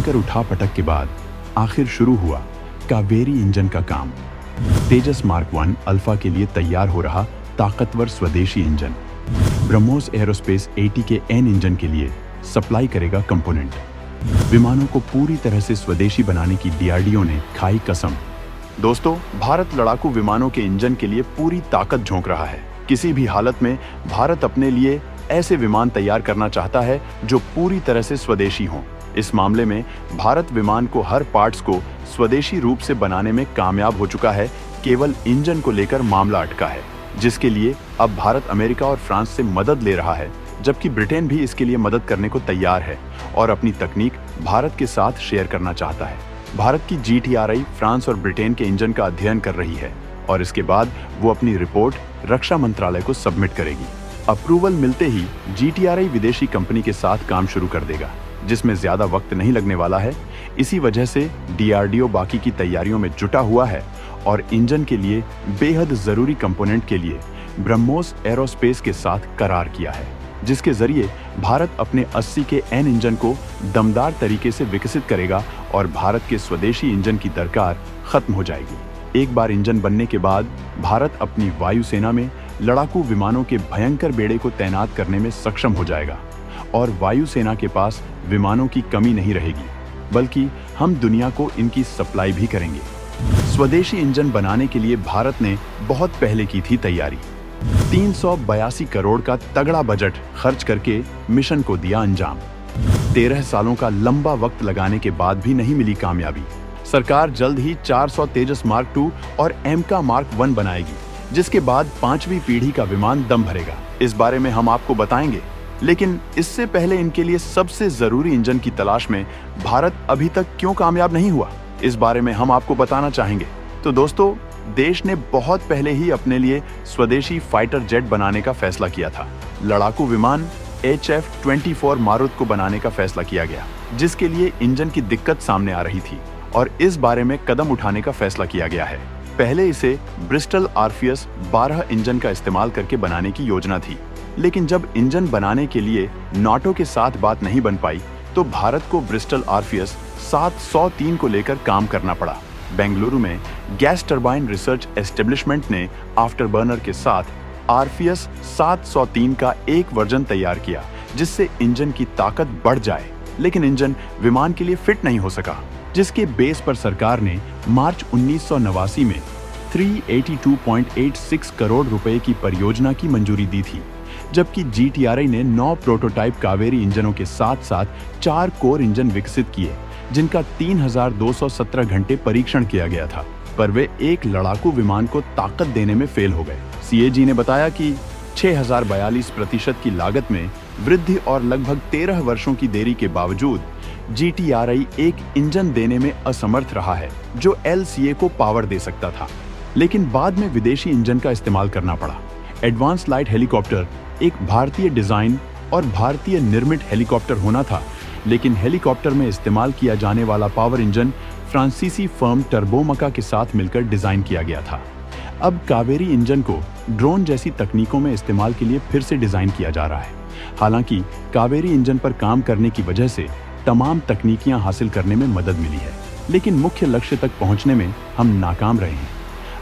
भयंकर उठापटक के बाद आखिर शुरू हुआ कावेरी इंजन का काम। तेजस मार्क 1 अल्फा के लिए तैयार हो रहा ताकतवर स्वदेशी इंजन ब्रह्मोस एरोस्पेस 80 के एन इंजन के लिए सप्लाई करेगा कंपोनेंट। विमानों को पूरी तरह से स्वदेशी बनाने की डीआरडीओ ने खाई कसम। दोस्तों, भारत लड़ाकू विमानों के इंजन के लिए पूरी ताकत झोंक रहा है। किसी भी हालत में भारत अपने लिए ऐसे विमान तैयार करना चाहता है जो पूरी तरह से स्वदेशी हों। इस मामले में भारत विमान को हर पार्ट्स को स्वदेशी रूप से बनाने में कामयाब हो चुका है। केवल इंजन को लेकर मामला अटका है, जिसके लिए अब भारत अमेरिका और फ्रांस से मदद ले रहा है, जबकि ब्रिटेन भी इसके लिए मदद करने को तैयार है और अपनी तकनीक भारत के साथ शेयर करना चाहता है। भारत की GTRI फ्रांस और ब्रिटेन के इंजन का अध्ययन कर रही है और इसके बाद वो अपनी रिपोर्ट रक्षा मंत्रालय को सबमिट करेगी। अप्रूवल मिलते ही GTRI विदेशी कंपनी के साथ काम शुरू कर देगा, जिसमें ज्यादा वक्त नहीं लगने वाला है। इसी वजह से DRDO बाकी की तैयारियों में जुटा हुआ है और इंजन के लिए बेहद जरूरी कंपोनेंट के लिए ब्रह्मोस एरोस्पेस के साथ करार किया है, जिसके जरिए भारत अपने 80 के एन इंजन को दमदार तरीके से विकसित करेगा और भारत के स्वदेशी इंजन की दरकार खत्म हो जाएगी। एक बार इंजन बनने के बाद भारत अपनी वायुसेना में लड़ाकू विमानों के भयंकर बेड़े को तैनात करने में सक्षम हो जाएगा और वायुसेना के पास विमानों की कमी नहीं रहेगी, बल्कि हम दुनिया को इनकी सप्लाई भी करेंगे। स्वदेशी इंजन बनाने के लिए भारत ने बहुत पहले की थी तैयारी। 382 करोड़ का तगड़ा बजट खर्च करके मिशन को दिया अंजाम। 13 सालों का लंबा वक्त लगाने के बाद भी नहीं मिली कामयाबी। सरकार जल्द ही 400 तेजस मार्क 2 और एमका मार्क 1 बनाएगी, जिसके बाद 5वीं पीढ़ी का विमान दम भरेगा। इस बारे में हम आपको बताएंगे, लेकिन इससे पहले इनके लिए सबसे जरूरी इंजन की तलाश में भारत अभी तक क्यों कामयाब नहीं हुआ, इस बारे में हम आपको बताना चाहेंगे। तो दोस्तों, देश ने बहुत पहले ही अपने लिए स्वदेशी फाइटर जेट बनाने का फैसला किया था। लड़ाकू विमान HF-24 मारुत को बनाने का फैसला किया गया, जिसके लिए इंजन की दिक्कत सामने आ रही थी और इस बारे में कदम उठाने का फैसला किया गया है। पहले इसे ब्रिस्टल RPS 12 इंजन का इस्तेमाल करके बनाने की योजना थी, लेकिन जब इंजन बनाने के लिए नाटो के साथ बात नहीं बन पाई तो भारत को ब्रिस्टल RPS 703 को लेकर काम करना पड़ा। बेंगलुरु में गैस टरबाइन रिसर्च एस्टेब्लिशमेंट ने आफ्टरबर्नर के साथ RPS 703 का एक वर्जन तैयार किया, जिससे इंजन की ताकत बढ़ जाए, लेकिन इंजन विमान के लिए फिट नहीं हो सका, जिसके बेस पर सरकार ने मार्च 1989 में 382.86 करोड़ रुपए की परियोजना की मंजूरी दी थी, जबकि GTRI ने 9 प्रोटोटाइप कावेरी इंजनों के साथ साथ 4 कोर इंजन विकसित किए, जिनका 3217 घंटे परीक्षण किया गया था, पर वे एक लड़ाकू विमान को ताकत देने में फेल हो गए। CAG ने बताया कि 6042% की लागत में वृद्धि और लगभग 13 वर्षों की देरी के बावजूद GTRI एक इंजन देने में असमर्थ रहा है जो LCA को पावर दे सकता था, लेकिन बाद में विदेशी इंजन का इस्तेमाल करना पड़ा। एडवांस लाइट हेलीकॉप्टर एक भारतीय डिजाइन और भारतीय निर्मित हेलीकॉप्टर होना था, लेकिन हेलीकॉप्टर में इस्तेमाल किया जाने वाला पावर इंजन फ्रांसीसी फर्म टर्बोमका के साथ मिलकर डिजाइन किया गया था। अब कावेरी इंजन को ड्रोन जैसी तकनीकों में इस्तेमाल के लिए फिर से डिजाइन किया जा रहा है। हालांकि कावेरी इंजन पर काम करने की वजह से तमाम तकनीकियां हासिल करने में मदद मिली है, लेकिन मुख्य लक्ष्य तक पहुंचने में हम नाकाम रहे हैं।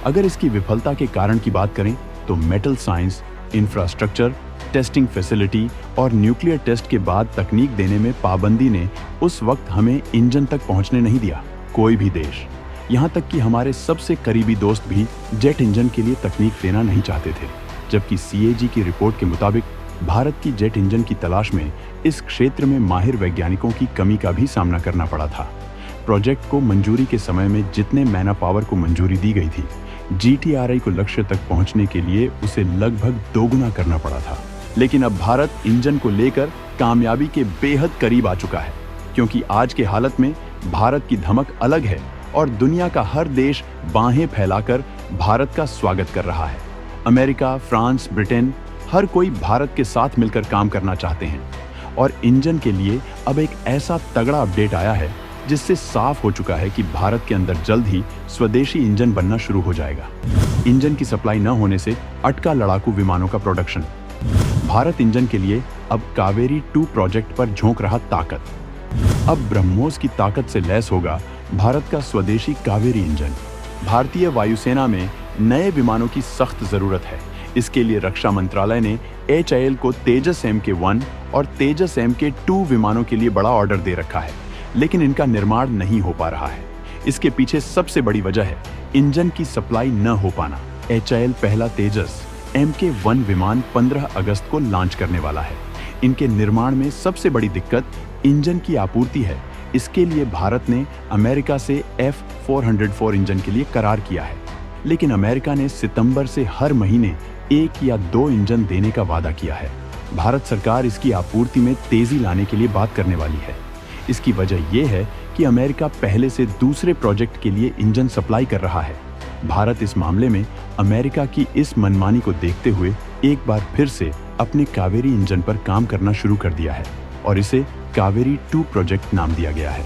अगर इसकी विफलता के कारण की बात करें तो metal science, infrastructure, testing facility और न्यूक्लियर टेस्ट के बाद तकनीक देने में पाबंदी ने उस वक्त हमें इंजन तक पहुंचने नहीं दिया। कोई भी देश, यहाँ तक कि हमारे सबसे करीबी दोस्त भी जेट इंजन के लिए तकनीक देना नहीं चाहते थे, जबकि CAG की रिपोर्ट के मुताबिक भारत की जेट इंजन की तलाश में इस क्षेत्र में माहिर वैज्ञानिकों की कमी का भी सामना करना पड़ा था। प्रोजेक्ट को मंजूरी के समय में जितने मैन पावर को मंजूरी दी गई थी, GTRI को लक्ष्य तक पहुंचने के लिए उसे लगभग दोगुना करना पड़ा था। लेकिन अब भारत इंजन को लेकर कामयाबी के बेहद करीब आ चुका है, क्योंकि आज के हालत में भारत की धमक अलग है और दुनिया का हर देश बाहें फैलाकर भारत का स्वागत कर रहा है। अमेरिका, फ्रांस, ब्रिटेन, हर कोई भारत के साथ मिलकर काम करना चाहते हैं और इंजन के लिए अब एक ऐसा तगड़ा अपडेट आया है जिससे साफ हो चुका है कि भारत के अंदर जल्द ही स्वदेशी इंजन बनना शुरू हो जाएगा। इंजन की सप्लाई न होने से अटका लड़ाकू विमानों का प्रोडक्शन। भारत इंजन के लिए अब कावेरी 2 प्रोजेक्ट पर झोंक रहा ताकत। अब ब्रह्मोस की ताकत से लैस होगा भारत का स्वदेशी कावेरी इंजन। भारतीय वायुसेना में नए विमानों की सख्त जरूरत है। इसके लिए रक्षा मंत्रालय ने HAL को तेजस MK1 और तेजस MK2 विमानों के लिए बड़ा ऑर्डर दे रखा है, लेकिन इनका निर्माण नहीं हो पा रहा है। इसके पीछे सबसे बड़ी वजह है इंजन की सप्लाई न हो पाना। HAL पहला तेजस MK1 विमान 15 अगस्त को लॉन्च करने वाला है। इनके निर्माण में सबसे बड़ी दिक्कत इंजन की आपूर्ति है। इसके लिए भारत ने अमेरिका से F404 इंजन के लिए करार किया है, लेकिन अमेरिका ने सितंबर से हर महीने 1 या 2 इंजन देने का वादा किया है। भारत सरकार इसकी आपूर्ति में तेजी लाने के लिए बात करने वाली है। इसकी वजह यह है कि अमेरिका पहले से दूसरे प्रोजेक्ट के लिए इंजन सप्लाई कर रहा है। भारत इस मामले में अमेरिका की इस मनमानी को देखते हुए एक बार फिर से अपने कावेरी इंजन पर काम करना शुरू कर दिया है और इसे कावेरी 2 प्रोजेक्ट नाम दिया गया है।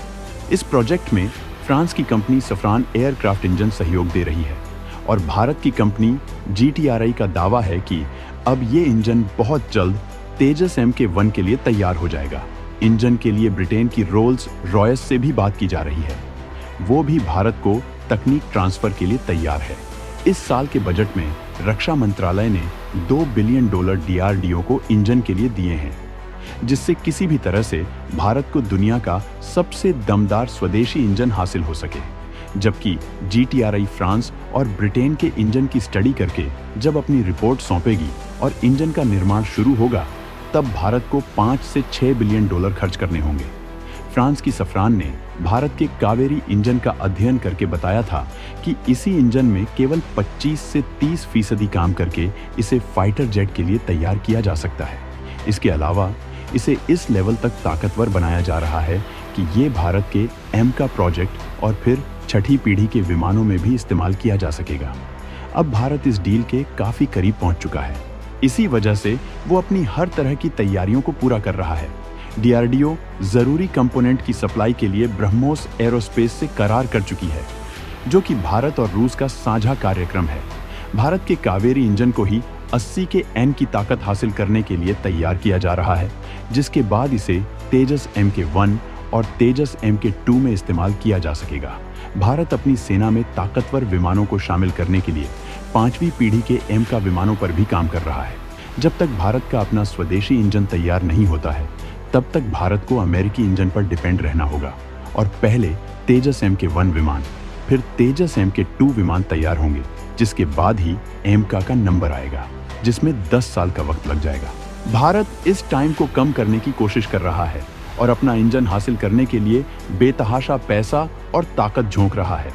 इस प्रोजेक्ट में फ्रांस की कंपनी सफ्रान एयरक्राफ्ट इंजन सहयोग दे रही है और भारत की कंपनी GTRI का दावा है कि अब ये इंजन बहुत जल्द तेजस MK1 के लिए तैयार हो जाएगा। इंजन के लिए ब्रिटेन की रोल्स रॉयस से भी बात की जा रही है। वो भी भारत को तकनीक ट्रांसफर के लिए तैयार है। इस साल के बजट में रक्षा मंत्रालय ने $2 बिलियन DRDO को इंजन के लिए दिए हैं, जिससे किसी भी तरह से भारत को दुनिया का सबसे दमदार स्वदेशी इंजन हासिल हो सके। जबकि GTRI फ्रांस और ब्रिटेन के इंजन की स्टडी करके जब अपनी रिपोर्ट सौंपेगी और इंजन का निर्माण शुरू होगा, तब भारत को $5 से $6 बिलियन खर्च करने होंगे। फ्रांस की सफ्रान ने भारत के कावेरी इंजन का अध्ययन करके बताया था कि इसी इंजन में केवल 25 से 30% काम करके इसे फाइटर जेट के लिए तैयार किया जा सकता है। इसके अलावा इसे इस लेवल तक ताकतवर बनाया जा रहा है कि ये भारत के MK प्रोजेक्ट और फिर 6ठी पीढ़ी के विमानों में भी इस्तेमाल किया जा सकेगा। अब भारत इस डील के काफी करीब पहुंच चुका है। इसी वजह से वो अपनी हर तरह की तैयारियों को पूरा कर रहा है। DRDO जरूरी कंपोनेंट की सप्लाई के लिए ब्रह्मोस एरोस्पेस से करार कर चुकी है, जो कि भारत और रूस का साझा कार्यक्रम है। भारत के कावेरी इंजन को ही 80 के N की ताकत हासिल करने के लिए तैयार किया जा रहा है, जिसके बाद इसे तेजस MK1 और तेजस MK2 में इस्तेमाल किया जा सकेगा। भारत अपनी सेना में ताकतवर विमानों को शामिल करने के लिए 5वीं पीढ़ी के MK विमानों पर भी काम कर रहा है। जब तक भारत का अपना स्वदेशी इंजन तैयार नहीं होता है, तब तक भारत को अमेरिकी इंजन पर डिपेंड रहना होगा और पहले तेजस MK1 विमान, फिर तेजस MK2 विमान तैयार होंगे, जिसके बाद ही MK का नंबर आएगा, जिसमें 10 साल का वक्त लग जाएगा। भारत इस टाइम को कम करने की कोशिश कर रहा है और अपना इंजन हासिल करने के लिए बेतहाशा पैसा और ताकत झोंक रहा है।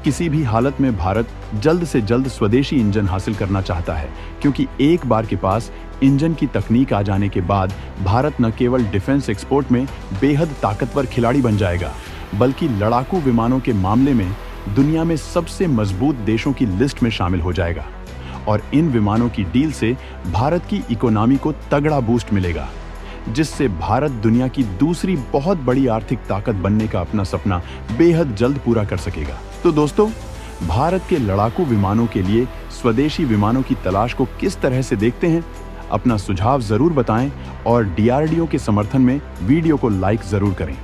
किसी भी हालत में भारत जल्द से जल्द स्वदेशी इंजन हासिल करना चाहता है, क्योंकि एक बार के पास इंजन की तकनीक आ जाने के बाद भारत न केवल डिफेंस एक्सपोर्ट में बेहद ताकतवर खिलाड़ी बन जाएगा, बल्कि लड़ाकू विमानों के मामले में दुनिया में सबसे मजबूत देशों की लिस्ट में शामिल हो जाएगा। और इन विमानों की डील से भारत की इकोनॉमी को तगड़ा बूस्ट मिलेगा, जिससे भारत दुनिया की दूसरी बहुत बड़ी आर्थिक ताकत बनने का अपना सपना बेहद जल्द पूरा कर सकेगा। तो दोस्तों, भारत के लड़ाकू विमानों के लिए स्वदेशी विमानों की तलाश को किस तरह से देखते हैं? अपना सुझाव जरूर बताएं और DRDO के समर्थन में वीडियो को लाइक जरूर करें।